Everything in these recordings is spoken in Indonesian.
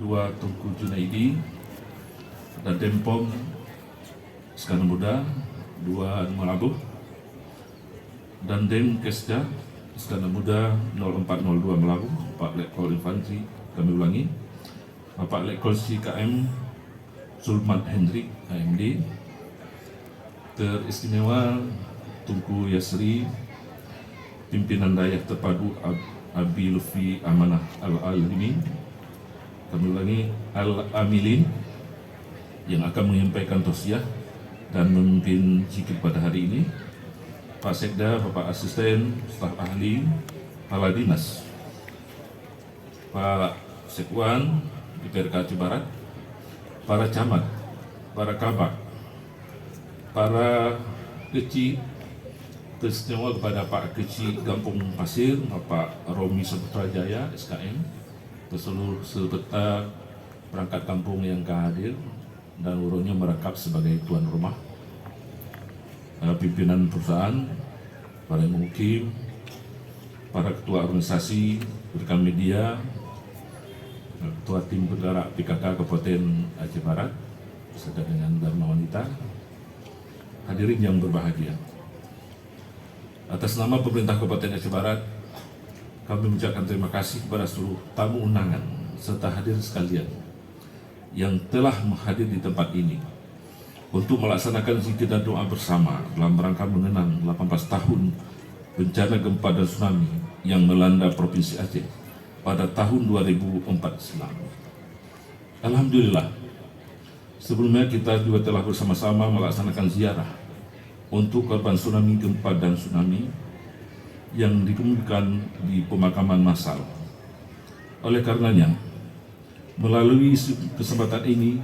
2 Tunku Junaidi dan Dempom Iskandar Muda 2 Melabuh dan Dem Kesda Iskandar Muda 0402 Melabuh, Pak Letkol Infantri, kami ulangi, Bapak Letkol CKM Sulman Hendrik AMD, teristimewa Tunku Yasri, pimpinan Dayak Terpadu Abi Lutfi Amanah Al-Alimin, kami ulangi Al-Amilin, yang akan menyampaikan tausiah dan memimpin zikir pada hari ini, Pak Sekda, Bapak Asisten, staf ahli, kepala dinas, Pak Sekwan DPRK Aceh Barat, para camat, para kabak, para kecil, teristimewa kepada Pak Kecil Kampung Pasir, Bapak Romi Saputra Jaya SKM, seluruh serta perangkat kampung yang hadir dan urunnya merekap sebagai tuan rumah, pimpinan perusahaan, para mukim, para ketua organisasi, rekan media, ketua tim penggerak PKK Kabupaten Aceh Barat, beserta dengan Dharma Wanita, hadirin yang berbahagia. Atas nama pemerintah Kabupaten Aceh Barat, kami mengucapkan terima kasih kepada seluruh tamu undangan serta hadirin sekalian yang telah hadir di tempat ini untuk melaksanakan zikir dan doa bersama dalam rangka mengenang 18 tahun bencana gempa dan tsunami yang melanda Provinsi Aceh pada tahun 2004 silam. Alhamdulillah, sebelumnya kita juga telah bersama-sama melaksanakan ziarah untuk korban tsunami, gempa dan tsunami yang dikemukakan di pemakaman massal. Oleh karenanya, melalui kesempatan ini,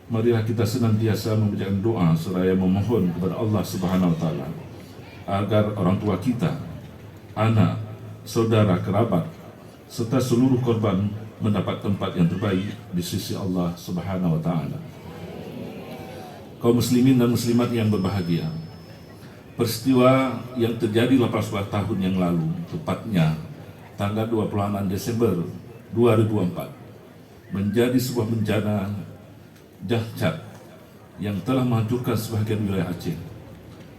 marilah kita senantiasa membacakan doa seraya memohon kepada Allah Subhanahu wa Ta'ala agar orang tua kita, anak, saudara, kerabat, serta seluruh korban mendapat tempat yang terbaik di sisi Allah Subhanahu wa Ta'ala. Kaum muslimin dan muslimat yang berbahagia, peristiwa yang terjadi 18 tahun yang lalu, tepatnya tanggal 26 Desember 2004, menjadi sebuah bencana dahsyat yang telah menghancurkan sebagian wilayah Aceh,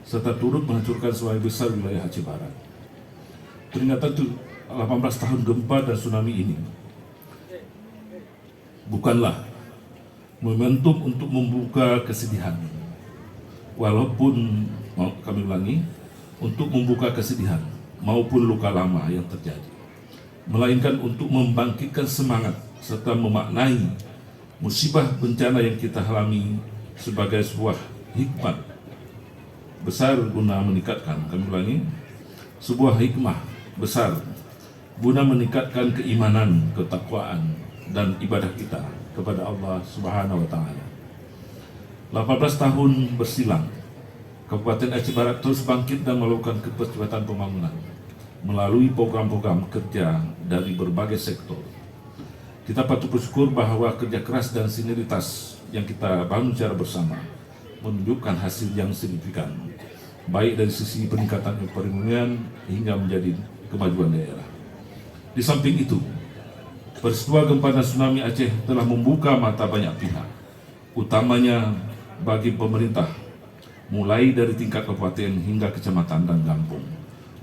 serta turut menghancurkan sebagian besar wilayah Aceh Barat. Peringatan 18 tahun gempa dan tsunami ini bukanlah momentum untuk membuka kesedihan, walaupun kami ulangi, untuk membuka kesedihan maupun luka lama yang terjadi, melainkan untuk membangkitkan semangat serta memaknai musibah bencana yang kita alami sebagai sebuah hikmat besar guna meningkatkan, kami ulangi, sebuah hikmah besar guna meningkatkan keimanan, ketakwaan, dan ibadah kita kepada Allah Subhanahu wa Ta'ala. 18 tahun bersilam, Kabupaten Aceh Barat terus bangkit dan melakukan percepatan pembangunan melalui program-program kerja dari berbagai sektor. Kita patut bersyukur bahwa kerja keras dan sinergitas yang kita bangun secara bersama menunjukkan hasil yang signifikan, baik dari sisi peningkatan perekonomian hingga menjadi kemajuan daerah. Di samping itu, peristiwa gempa dan tsunami Aceh telah membuka mata banyak pihak, utamanya bagi pemerintah, mulai dari tingkat kabupaten hingga kecamatan dan kampung,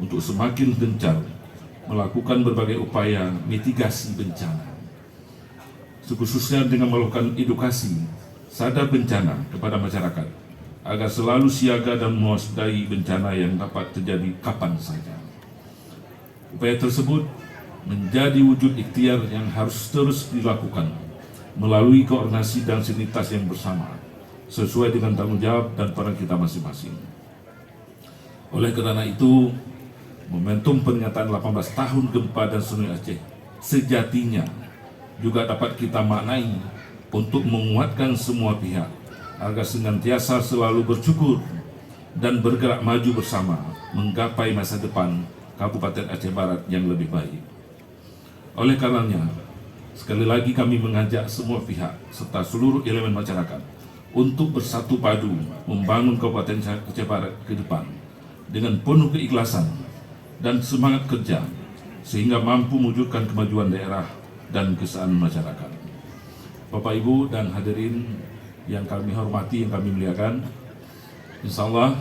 untuk semakin gencar melakukan berbagai upaya mitigasi bencana, khususnya dengan melakukan edukasi sadar bencana kepada masyarakat agar selalu siaga dan mewaspadai bencana yang dapat terjadi kapan saja. Upaya tersebut menjadi wujud ikhtiar yang harus terus dilakukan melalui koordinasi dan sinergitas yang bersama sesuai dengan tanggung jawab dan peran kita masing-masing. Oleh karena itu, momentum peringatan 18 tahun gempa dan tsunami Aceh sejatinya juga dapat kita maknai untuk menguatkan semua pihak agar senantiasa selalu bersyukur dan bergerak maju bersama menggapai masa depan Kabupaten Aceh Barat yang lebih baik. Oleh karenanya, sekali lagi kami mengajak semua pihak serta seluruh elemen masyarakat untuk bersatu padu membangun Kabupaten Aceh Barat ke depan dengan penuh keikhlasan dan semangat kerja sehingga mampu mewujudkan kemajuan daerah dan kesejahteraan masyarakat. Bapak Ibu dan hadirin yang kami hormati, yang kami muliakan, insya Allah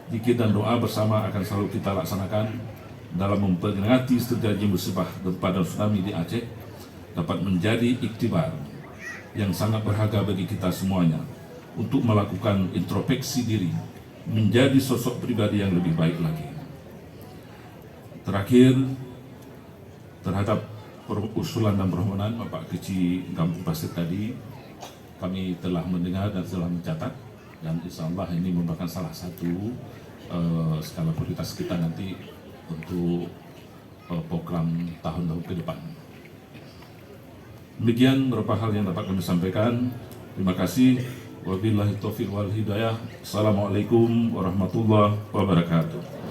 zikir dan doa bersama akan selalu kita laksanakan dalam memperingati terjadi musibah gempa dan tsunami di Aceh, dapat menjadi iktibar yang sangat berharga bagi kita semuanya untuk melakukan introspeksi diri, menjadi sosok pribadi yang lebih baik lagi. Terakhir, terhadap usulan dan permohonan Bapak Kecil Kampung Pasir tadi, kami telah mendengar dan telah mencatat, dan insya Allah ini merupakan salah satu skala prioritas kita nanti untuk program tahun-tahun ke depan. Demikian beberapa hal yang dapat kami sampaikan. Terima kasih. Wabillahi taufiq wal hidayah. Assalamualaikum warahmatullahi wabarakatuh.